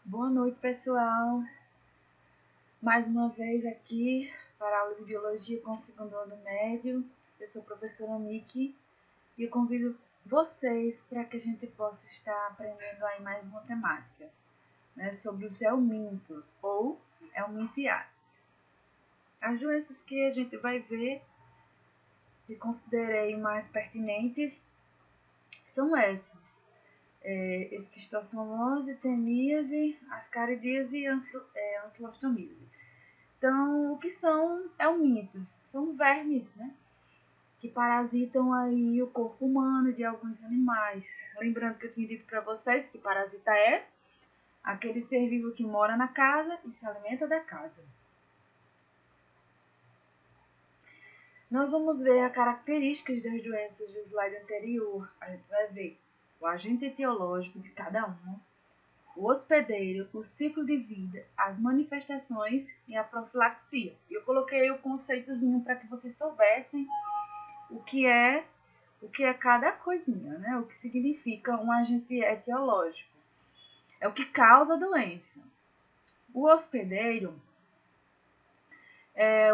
Boa noite, pessoal. Mais uma vez aqui para a aula de Biologia com o segundo ano médio. Eu sou a professora Miki e eu convido vocês para que a gente possa estar aprendendo aí mais uma temática, né, sobre os helmintos ou helmintiates. As doenças que a gente vai ver e considerei mais pertinentes são essas. Esquistossomose, teníase, ascaridíase e ancilostomíase. Então, o que são helmintos? São vermes, né? Que parasitam aí o corpo humano e de alguns animais. Lembrando que eu tinha dito para vocês que parasita é aquele ser vivo que mora na casa e se alimenta da casa. Nós vamos ver as características das doenças do slide anterior. A gente vai ver o agente etiológico de cada uma, o hospedeiro, o ciclo de vida, as manifestações e a profilaxia. Eu coloquei o conceitozinho para que vocês soubessem o que é cada coisinha, né? O que significa um agente etiológico. É o que causa a doença. O hospedeiro,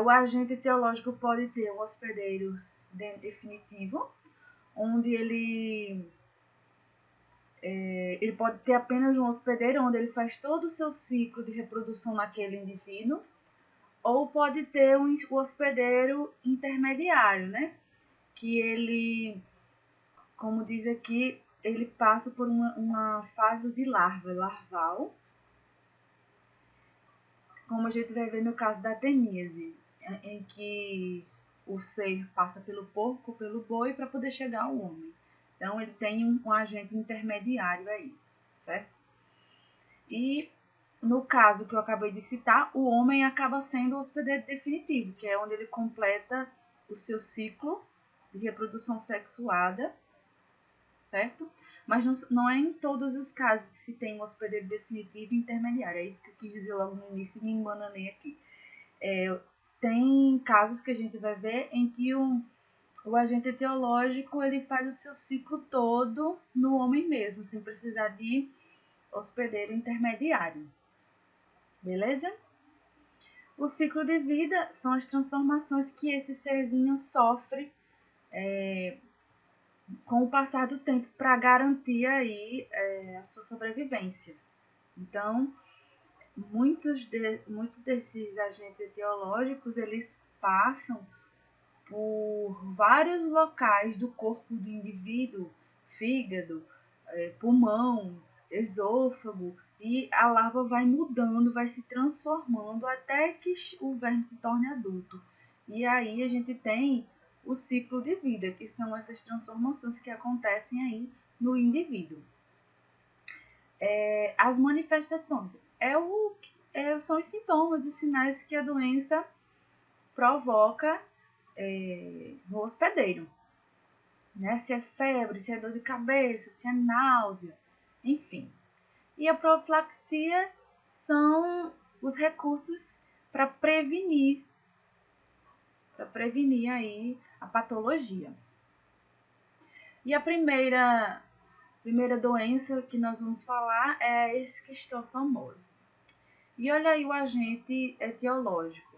o agente etiológico pode ter um hospedeiro definitivo, onde ele pode ter apenas um hospedeiro, onde ele faz todo o seu ciclo de reprodução naquele indivíduo, ou pode ter um hospedeiro intermediário, né? Que ele, como diz aqui, ele passa por uma fase de larval, como a gente vai ver no caso da teníase, em que o ser passa pelo porco, pelo boi, para poder chegar ao homem. Então, ele tem um agente intermediário aí, certo? E, no caso que eu acabei de citar, o homem acaba sendo o hospedeiro definitivo, que é onde ele completa o seu ciclo de reprodução sexuada, certo? Mas não é em todos os casos que se tem um hospedeiro definitivo e intermediário. É isso que eu quis dizer logo no início e me embananei aqui. Tem casos que a gente vai ver em que o agente etiológico ele faz o seu ciclo todo no homem mesmo, sem precisar de hospedeiro intermediário. Beleza? O ciclo de vida são as transformações que esse serzinho sofre com o passar do tempo para garantir aí a sua sobrevivência. Então, muitos desses agentes etiológicos, eles passam por vários locais do corpo do indivíduo, fígado, pulmão, esôfago, e a larva vai mudando, vai se transformando até que o verme se torne adulto. E aí a gente tem o ciclo de vida, que são essas transformações que acontecem aí no indivíduo. As manifestações são os sintomas e sinais que a doença provoca no hospedeiro. Né? Se é febre, se é dor de cabeça, se é náusea, enfim. E a profilaxia são os recursos para prevenir aí a patologia. E a primeira doença que nós vamos falar é a esquistossomose. E olha aí o agente etiológico.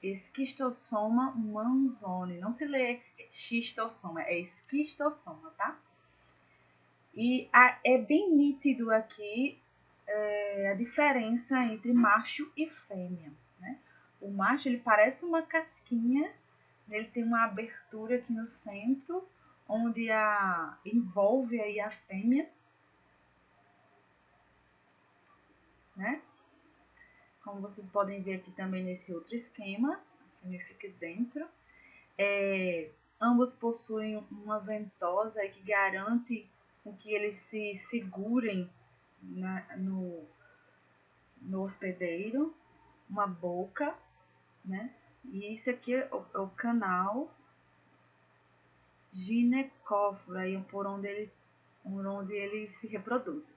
Esquistossoma manzoni. Não se lê xistossoma, é esquistossoma, tá? E é bem nítido aqui a diferença entre macho e fêmea, né? O macho, ele parece uma casquinha, ele tem uma abertura aqui no centro, onde envolve aí a fêmea, né? Como vocês podem ver aqui também nesse outro esquema, a fêmea fica dentro. Ambos possuem uma ventosa que garante que eles se segurem no hospedeiro, uma boca, né? E isso aqui é o canal ginecóforo, aí por onde ele se reproduz.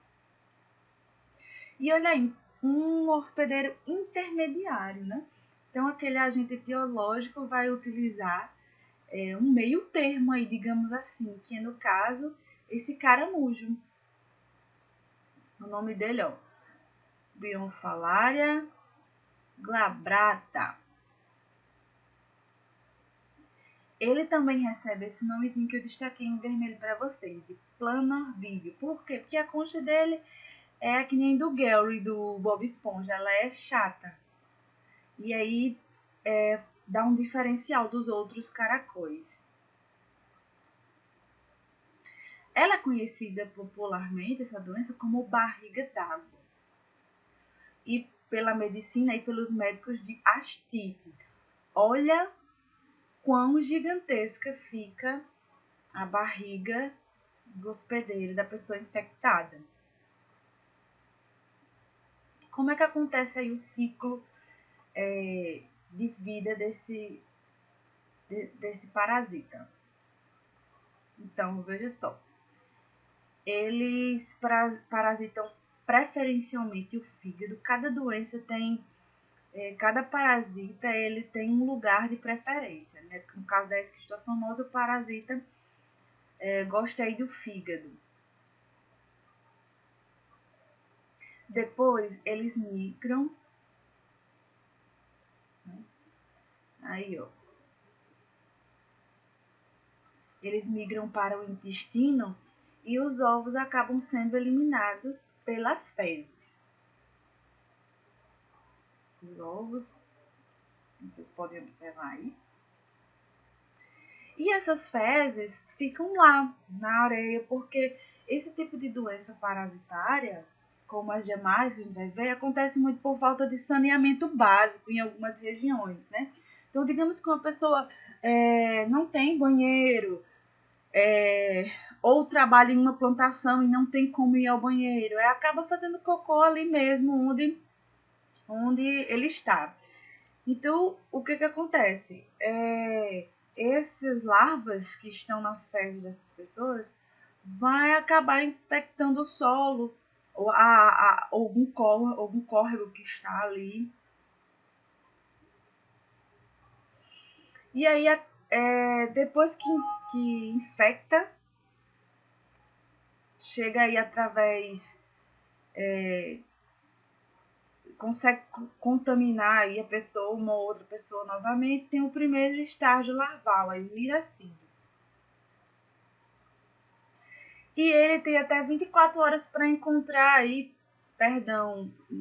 E olha aí, um hospedeiro intermediário, né? Então, aquele agente etiológico vai utilizar um meio termo aí, digamos assim, que é no caso esse caramujo. O nome dele, ó, Bionfalaria glabrata. Ele também recebe esse nomezinho que eu destaquei em vermelho para vocês, de Planar Vive. Por quê? Porque a concha dele é que nem do Gary, do Bob Esponja, ela é chata. E aí dá um diferencial dos outros caracóis. Ela é conhecida popularmente, essa doença, como barriga d'água. E pela medicina e pelos médicos de astite. Olha quão gigantesca fica a barriga do hospedeiro, da pessoa infectada. Como é que acontece aí o ciclo de vida desse parasita? Então, veja só. Eles parasitam preferencialmente o fígado. Cada doença tem, cada parasita ele tem um lugar de preferência, né? No caso da esquistossomose, o parasita gosta aí do fígado. Depois eles migram, né? Aí, ó. Eles migram para o intestino e os ovos acabam sendo eliminados pelas fezes. Os ovos, vocês podem observar aí. E essas fezes ficam lá na areia, porque esse tipo de doença parasitária, como as demais que a gente vai ver, acontece muito por falta de saneamento básico em algumas regiões, né? Então, digamos que uma pessoa não tem banheiro, ou trabalha em uma plantação e não tem como ir ao banheiro, acaba fazendo cocô ali mesmo, onde ele está. Então, o que acontece? Essas larvas que estão nas fezes dessas pessoas vai acabar infectando o solo ou algum córrego que está ali. E aí, depois que infecta, chega aí através, consegue contaminar aí a pessoa, uma outra pessoa novamente, tem o primeiro estágio larval, aí o miracídio. E ele tem até 24 horas para encontrar aí,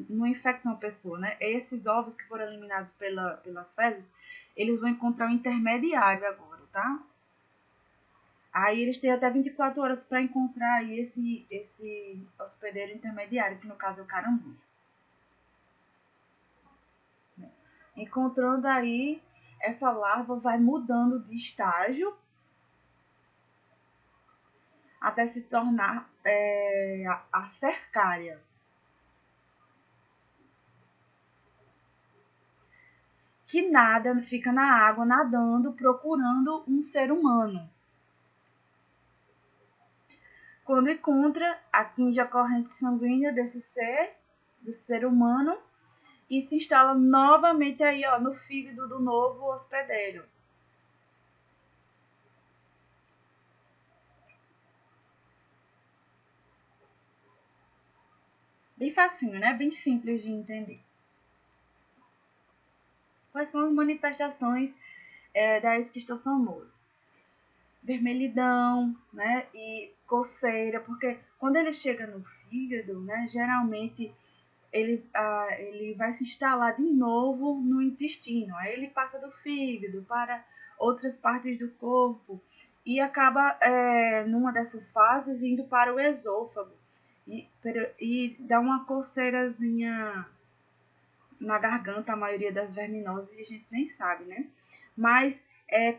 não infecta uma pessoa, né? Esses ovos que foram eliminados pelas fezes, eles vão encontrar um intermediário agora, tá? Aí eles têm até 24 horas para encontrar aí esse hospedeiro intermediário, que no caso é o caramujo. Encontrando aí, essa larva vai mudando de estágio até se tornar a cercária. Que nada, fica na água nadando, procurando um ser humano. Quando encontra, atinge a corrente sanguínea desse ser humano, e se instala novamente aí, ó, no fígado do novo hospedeiro. Bem facinho, né? Bem simples de entender. Quais são as manifestações da esquistossomose? Vermelhidão, né? E coceira, porque quando ele chega no fígado, né? Geralmente ele vai se instalar de novo no intestino. Aí ele passa do fígado para outras partes do corpo e acaba, numa dessas fases, indo para o esôfago e dá uma coceirazinha na garganta, a maioria das verminoses, e a gente nem sabe, né? Mas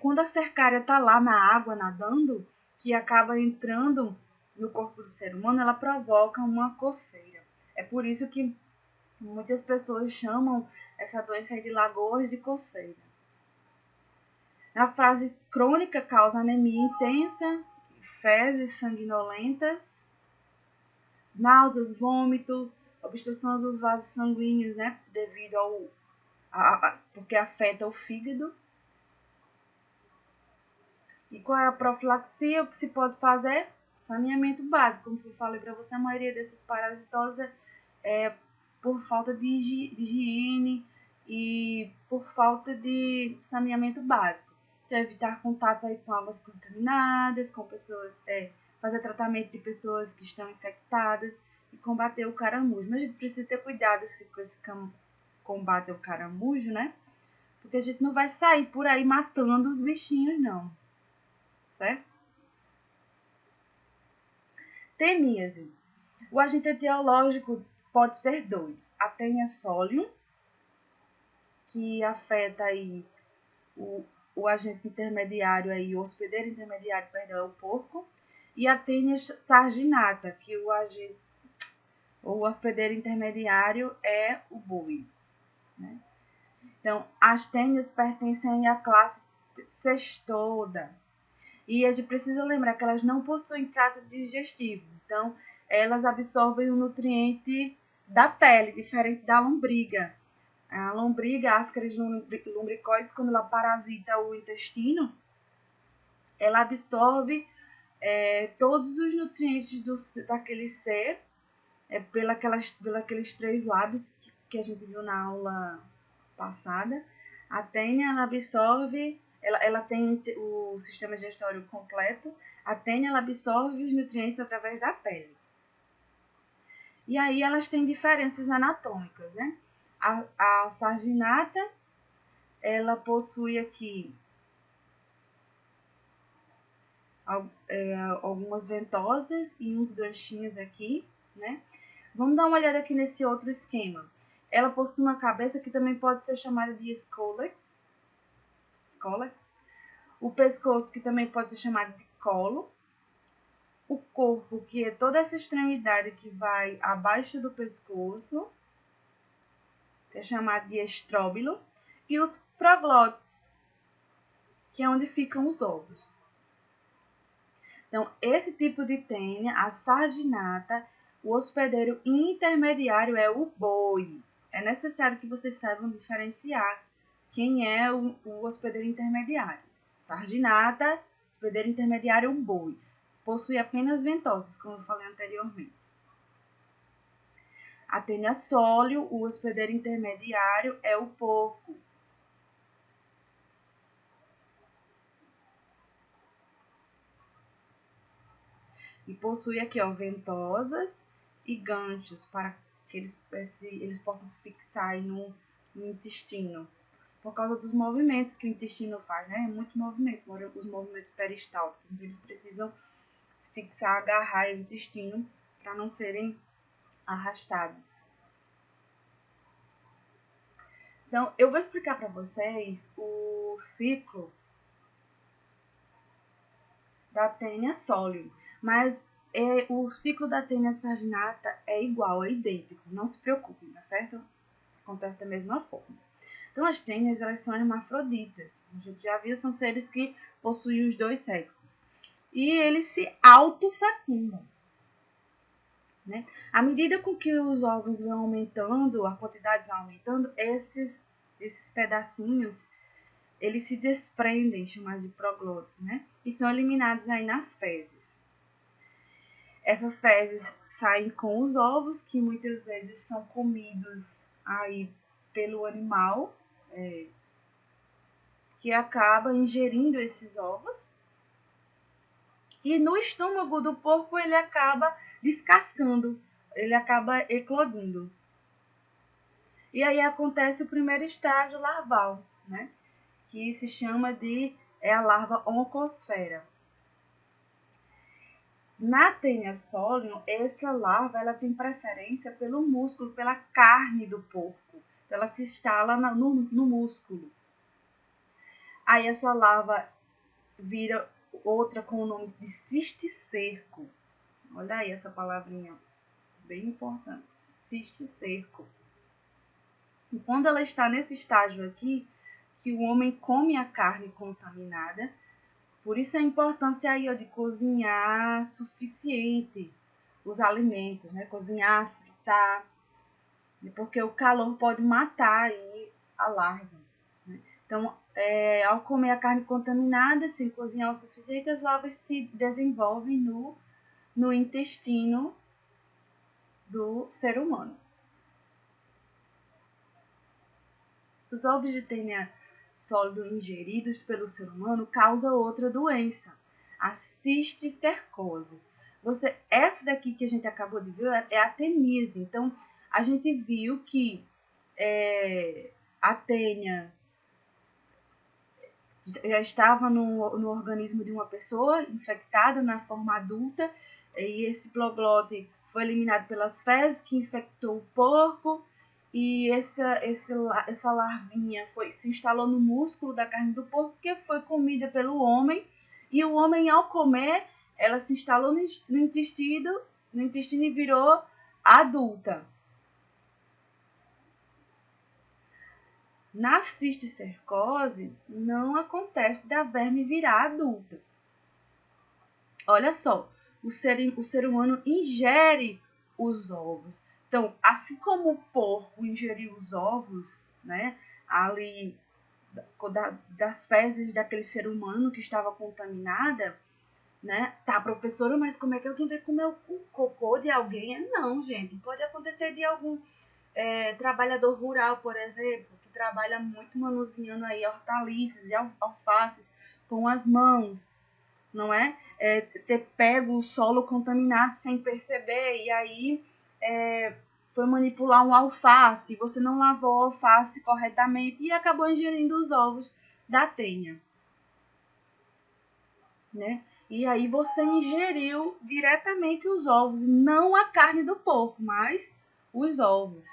quando a cercária está lá na água nadando, que acaba entrando no corpo do ser humano, ela provoca uma coceira. É por isso que muitas pessoas chamam essa doença de lagoas de coceira. Na fase crônica, causa anemia intensa, fezes sanguinolentas, náuseas, vômito, obstrução dos vasos sanguíneos, né, devido porque afeta o fígado. E qual é a profilaxia? O que se pode fazer? Saneamento básico. Como eu falei para você, a maioria desses parasitoses por falta de higiene e por falta de saneamento básico. Então, evitar contato aí com águas contaminadas, com pessoas, fazer tratamento de pessoas que estão infectadas e combater o caramujo. Mas a gente precisa ter cuidado com esse combate ao caramujo, né? Porque a gente não vai sair por aí matando os bichinhos, não. Certo? Teníase. O agente etiológico pode ser dois. A Taenia solium, que afeta aí o agente intermediário aí, o hospedeiro intermediário, perdão, é o porco, e a Taenia sarginata, que o hospedeiro intermediário é o boi, né? Então, as tênias pertencem à classe Cestoda. E a gente precisa lembrar que elas não possuem trato digestivo. Então, elas absorvem o nutriente da pele, diferente da lombriga. A lombriga, a Ascaris lumbricoides, quando ela parasita o intestino, ela absorve todos os nutrientes daquele ser pelos 3 lábios que a gente viu na aula passada. A Taenia, ela absorve, ela tem o sistema digestório completo. A Taenia, ela absorve os nutrientes através da pele. E aí elas têm diferenças anatômicas, né? A sarginata, ela possui aqui algumas ventosas e uns ganchinhos aqui, né? Vamos dar uma olhada aqui nesse outro esquema. Ela possui uma cabeça que também pode ser chamada de scolex. O pescoço, que também pode ser chamado de colo. O corpo, que é toda essa extremidade que vai abaixo do pescoço, que é chamado de estróbilo. E os proglotes, que é onde ficam os ovos. Então, esse tipo de tênia, a sarginata, o hospedeiro intermediário é o boi. É necessário que vocês saibam diferenciar quem é o hospedeiro intermediário. Sarginata, hospedeiro intermediário é o boi. Possui apenas ventosas, como eu falei anteriormente. A Taenia solium, o hospedeiro intermediário é o porco. E possui aqui, ó, ventosas e ganchos para que eles possam se fixar aí no intestino. Por causa dos movimentos que o intestino faz, né? É muito movimento, os movimentos peristálticos. Então, eles precisam se fixar, agarrar o intestino para não serem arrastados. Então, eu vou explicar para vocês o ciclo da Taenia solium, mas o ciclo da Taenia sarginata é igual, é idêntico, não se preocupem, tá certo? Acontece da mesma forma. Então, as tênias, elas são hermafroditas. A gente já viu, são seres que possuem os 2 sexos. E eles se autofecundam, né? À medida com que os ovos vão aumentando, a quantidade vai aumentando, esses pedacinhos, eles se desprendem, chamados de proglotes, né? E são eliminados aí nas fezes. Essas fezes saem com os ovos, que muitas vezes são comidos aí pelo animal, que acaba ingerindo esses ovos. E no estômago do porco ele acaba descascando, ele acaba eclodindo. E aí acontece o primeiro estágio larval, né? Que se chama de a larva oncosfera. Na Taenia solium, essa larva ela tem preferência pelo músculo, pela carne do porco. Então, ela se instala no músculo. Aí essa larva vira outra com o nome de cisticerco. Olha aí essa palavrinha, bem importante, cisticerco. E quando ela está nesse estágio aqui, que o homem come a carne contaminada, por isso a importância aí, ó, de cozinhar suficiente os alimentos, né? Cozinhar, fritar, porque o calor pode matar aí a larva, né? Então, ao comer a carne contaminada, sem cozinhar o suficiente, as larvas se desenvolvem no intestino do ser humano. Os ovos de tênia sólido ingeridos pelo ser humano causam outra doença, a cisticercose. Essa daqui que a gente acabou de ver é a teníase. Então, a gente viu que a tênia já estava no organismo de uma pessoa infectada na forma adulta, e esse ploglote foi eliminado pelas fezes, que infectou o porco, e essa larvinha se instalou no músculo da carne do porco, que foi comida pelo homem, e o homem, ao comer, ela se instalou no intestino e virou adulta. Na cisticercose, não acontece da verme virar adulta. Olha só, o ser humano ingere os ovos. Então, assim como o porco ingeriu os ovos, né, ali das fezes daquele ser humano que estava contaminada, né? Tá, professora, mas como é que alguém vai comer o cocô de alguém? Não, gente, pode acontecer de algum trabalhador rural, por exemplo, que trabalha muito manuseando aí hortaliças e alfaces com as mãos, não é? Ter pego o solo contaminado sem perceber, e aí foi manipular um alface, você não lavou o alface corretamente e acabou ingerindo os ovos da tênia, né? E aí você ingeriu diretamente os ovos, não a carne do porco, mas os ovos.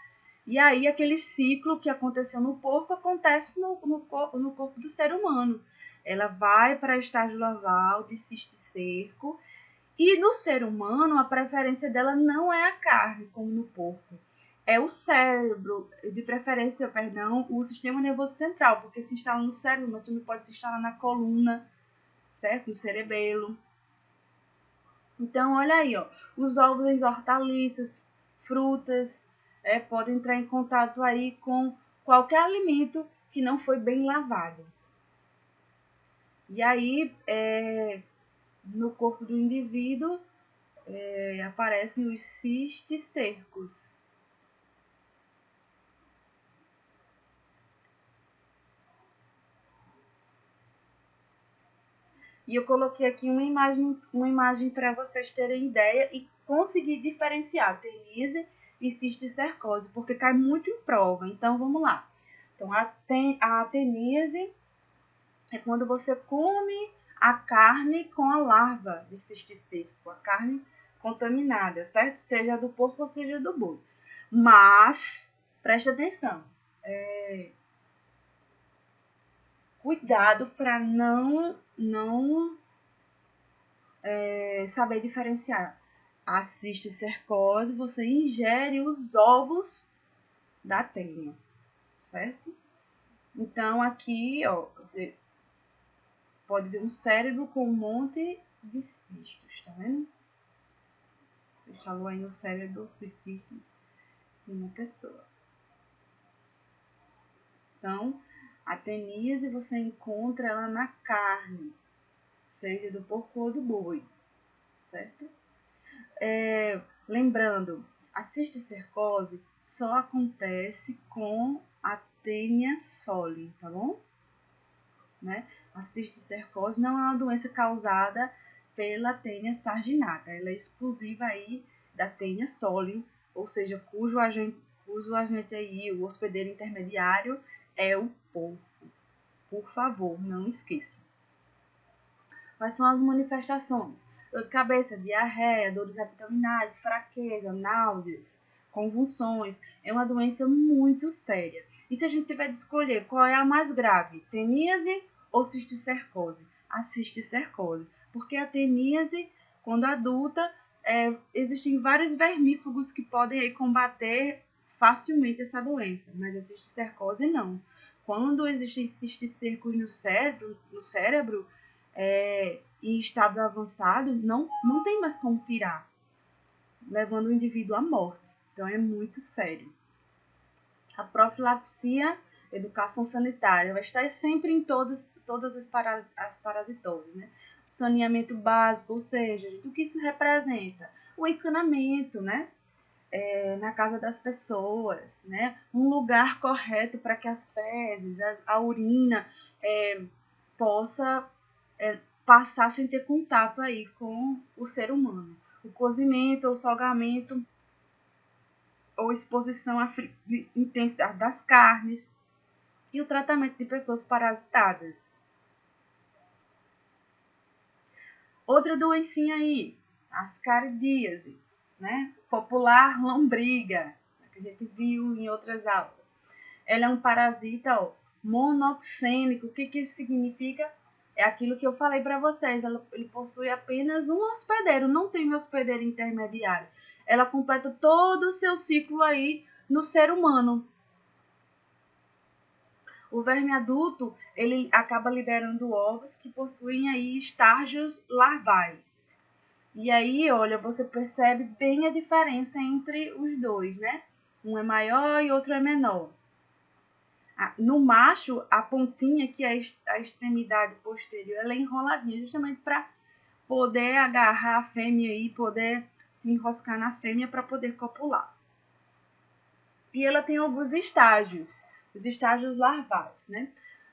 E aí aquele ciclo que aconteceu no porco acontece no corpo do ser humano. Ela vai para estágio larval de cisticerco, e no ser humano a preferência dela não é a carne, como no porco. É o cérebro, de preferência, perdão, o sistema nervoso central, porque se instala no cérebro, mas também pode se instalar na coluna, certo? No cerebelo. Então, olha aí, ó, os ovos em hortaliças, frutas, podem entrar em contato aí com qualquer alimento que não foi bem lavado. E aí, no corpo do indivíduo, aparecem os cisticercos. E eu coloquei aqui uma imagem para vocês terem ideia e conseguir diferenciar teníase e cisticercose, porque cai muito em prova. Então, vamos lá. Então, a teníase é quando você come a carne com a larva de cisticerco, a carne contaminada, certo? Seja do porco ou seja do boi. Mas, preste atenção, cuidado para não saber diferenciar. A cisticercose, você ingere os ovos da tênia, certo? Então, aqui, ó, você pode ver um cérebro com um monte de cistos, tá vendo? Instalou aí no cérebro dos cistos de uma pessoa. Então, a teníase você encontra ela na carne, seja do porco ou do boi, certo? Lembrando, a cisticercose só acontece com a tênia soli, tá bom? Né? A cisticercose não é uma doença causada pela tênia sarginata, ela é exclusiva aí da tênia soli, ou seja, cujo agente aí, o hospedeiro intermediário, é o porco. Por favor, não esqueça. Quais são as manifestações? Dor de cabeça, diarreia, dores abdominais, fraqueza, náuseas, convulsões. É uma doença muito séria. E se a gente tiver de escolher qual é a mais grave, teníase ou cisticercose? A cisticercose. Porque a teníase, quando adulta, existem vários vermífugos que podem aí combater facilmente essa doença, mas a cisticercose não. Quando existem cisticercos no cérebro, em estado avançado, não tem mais como tirar, levando o indivíduo à morte. Então, é muito sério. A profilaxia, educação sanitária, vai estar sempre em todas as parasitoses, né? Saneamento básico, ou seja, o que isso representa? O encanamento, né? na casa das pessoas, né? Um lugar correto para que as fezes, a urina possa passar sem ter contato aí com o ser humano. O cozimento ou salgamento ou exposição intensa das carnes e o tratamento de pessoas parasitadas. Outra doencinha aí, ascaridíase, né? Popular lombriga, que a gente viu em outras aulas. Ela é um parasita monoxênico. O que isso significa? É aquilo que eu falei para vocês. Ele possui apenas um hospedeiro, não tem um hospedeiro intermediário. Ela completa todo o seu ciclo aí no ser humano. O verme adulto, ele acaba liberando ovos que possuem aí estágios larvais. E aí, olha, você percebe bem a diferença entre os dois, né? Um é maior e outro é menor. No macho, a pontinha, que é a extremidade posterior, ela é enroladinha, justamente para poder agarrar a fêmea e poder se enroscar na fêmea para poder copular. E ela tem alguns estágios, os estágios larvais, né?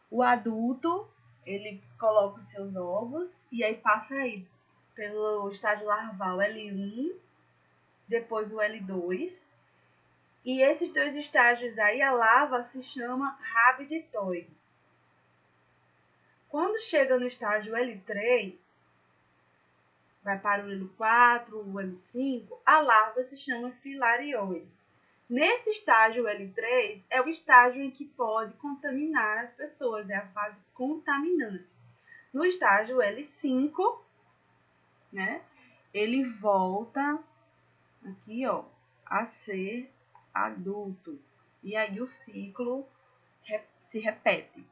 O adulto, ele coloca os seus ovos e aí passa aí pelo estágio larval L1, depois o L2. E esses dois estágios aí, a larva se chama rabditoide. Quando chega no estágio L3, vai para o L4, o L5, a larva se chama filarioide. Nesse estágio L3 é o estágio em que pode contaminar as pessoas, é a fase contaminante. No estágio L5, né, ele volta aqui, ó, a ser adulto. E aí o ciclo se repete.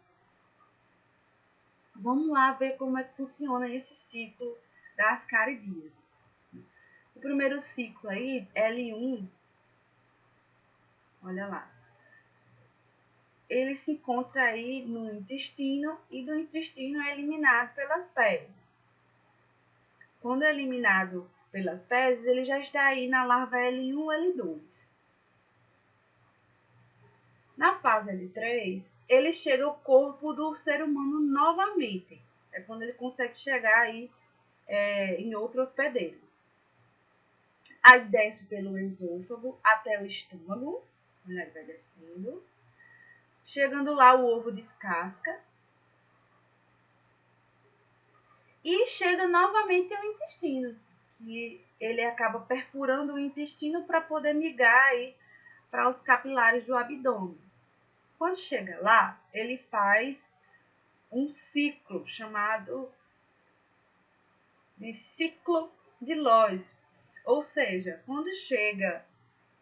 Vamos lá ver como é que funciona esse ciclo da ascaridíase. O primeiro ciclo aí, L1, olha lá. Ele se encontra aí no intestino e do intestino é eliminado pelas fezes. Quando é eliminado pelas fezes, ele já está aí na larva L1, L2. Na fase L3, ele chega ao corpo do ser humano novamente. É quando ele consegue chegar aí em outro hospedeiro. Aí desce pelo esôfago até o estômago, ele vai descendo. Chegando lá, o ovo descasca. E chega novamente ao intestino, que ele acaba perfurando o intestino para poder migrar aí para os capilares do abdômen. Quando chega lá, ele faz um ciclo chamado de ciclo de Lois. Ou seja, quando chega,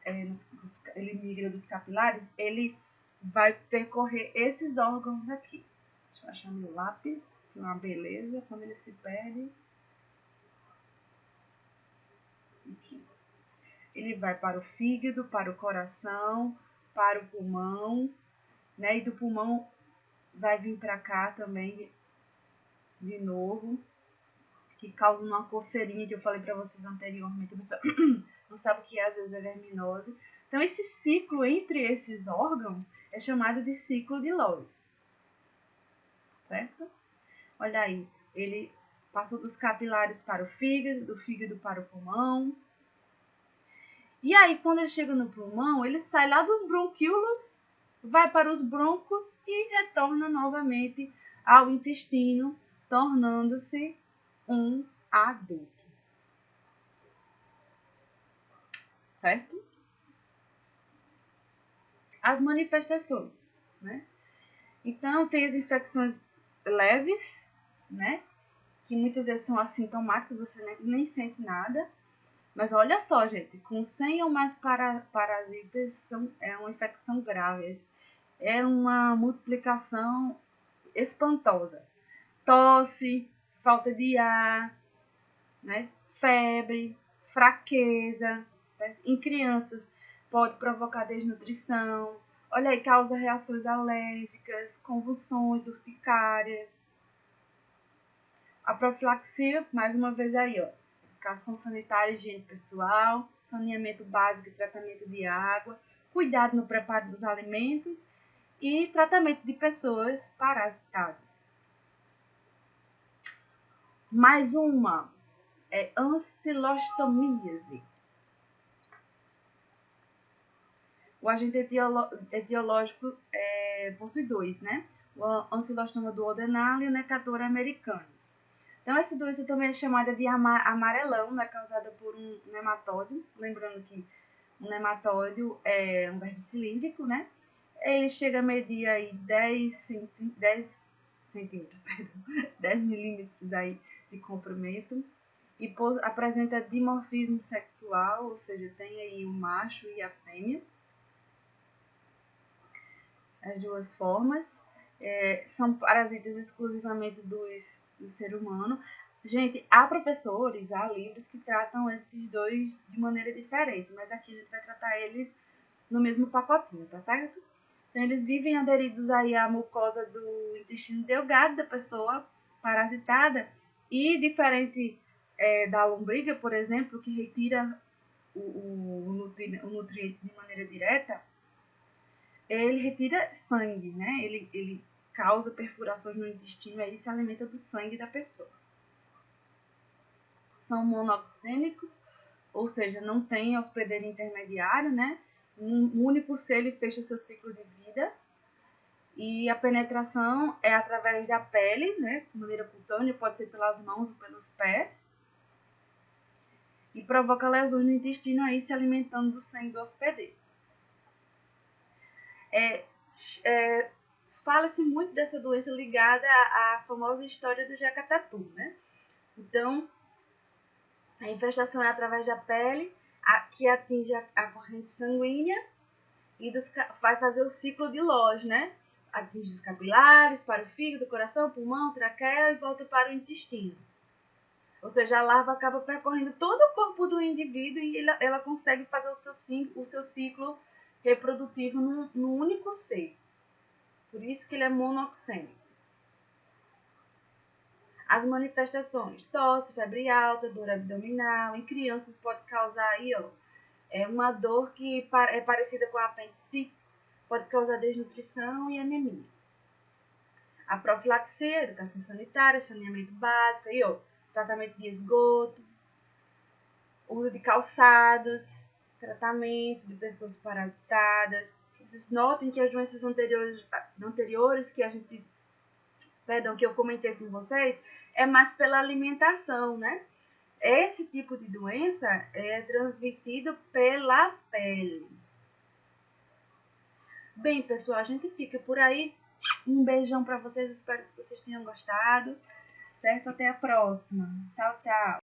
ele migra dos capilares, ele vai percorrer esses órgãos aqui. Deixa eu achar meu lápis, que é uma beleza, quando ele se perde. Aqui. Ele vai para o fígado, para o coração, para o pulmão, né? E do pulmão vai vir para cá também de novo, que causa uma coceirinha que eu falei para vocês anteriormente. Não sabe o que é, às vezes é verminose. Então, esse ciclo entre esses órgãos é chamado de ciclo de Lois. Certo? Olha aí, ele passou dos capilares para o fígado, do fígado para o pulmão. E aí, quando ele chega no pulmão, ele sai lá dos bronquíolos, vai para os brônquios e retorna novamente ao intestino, tornando-se um adulto. Certo? As manifestações, né? Então, tem as infecções leves, né? Que muitas vezes são assintomáticas, você nem sente nada. Mas olha só, gente, com 100 ou mais parasitas é uma infecção grave. É uma multiplicação espantosa. Tosse, falta de ar, né? Febre, fraqueza. Certo? Em crianças pode provocar desnutrição. Olha aí, causa reações alérgicas, convulsões, urticárias. A profilaxia, mais uma vez aí, ó. Educação sanitária e higiene pessoal, saneamento básico e tratamento de água, cuidado no preparo dos alimentos e tratamento de pessoas parasitadas. Mais uma é ancilostomíase. O agente etiológico possui dois, né? O ancilostoma duodenale e o Necatora americanus. Então, essa doença também é chamada de amarelão, né? Causada por um nematóide. Lembrando que um nematóide é um verme cilíndrico, né? Ele chega a medir aí 10 centímetros, 10 milímetros aí de comprimento. E apresenta dimorfismo sexual, ou seja, tem aí o macho e a fêmea. As duas formas. São parasitas exclusivamente do ser humano. Gente, há professores, há livros que tratam esses dois de maneira diferente, mas aqui a gente vai tratar eles no mesmo pacotinho, tá certo? Então, eles vivem aderidos aí à mucosa do intestino delgado da pessoa parasitada e, diferente da lombriga, por exemplo, que retira o nutriente de maneira direta, ele retira sangue, né? Ele causa perfurações no intestino e se alimenta do sangue da pessoa. São monoxênicos, ou seja, não tem hospedeiro intermediário, né? Um único selo fecha seu ciclo de vida. E a penetração é através da pele, né? De maneira cutânea, pode ser pelas mãos ou pelos pés. E provoca lesões no intestino aí se alimentando do sangue do hospedeiro. Fala-se muito dessa doença ligada à famosa história do Jacatatu, né? Então, a infestação é através da pele, que atinge a corrente sanguínea e vai fazer o ciclo de Lodge, né? Atinge os capilares, para o fígado, coração, pulmão, traqueia e volta para o intestino. Ou seja, a larva acaba percorrendo todo o corpo do indivíduo e ela consegue fazer o seu ciclo reprodutivo num único ser. Por isso que ele é monoxênico. As manifestações: tosse, febre alta, dor abdominal. Em crianças pode causar aí, uma dor que é parecida com a apendicite, pode causar desnutrição e anemia. A profilaxia, educação sanitária, saneamento básico, aí, tratamento de esgoto, uso de calçados, tratamento de pessoas parasitadas. Vocês notem que as doenças anteriores que eu comentei com vocês, é mais pela alimentação, né? Esse tipo de doença é transmitido pela pele. Bem, pessoal, a gente fica por aí. Um beijão para vocês, espero que vocês tenham gostado. Certo? Até a próxima. Tchau, tchau.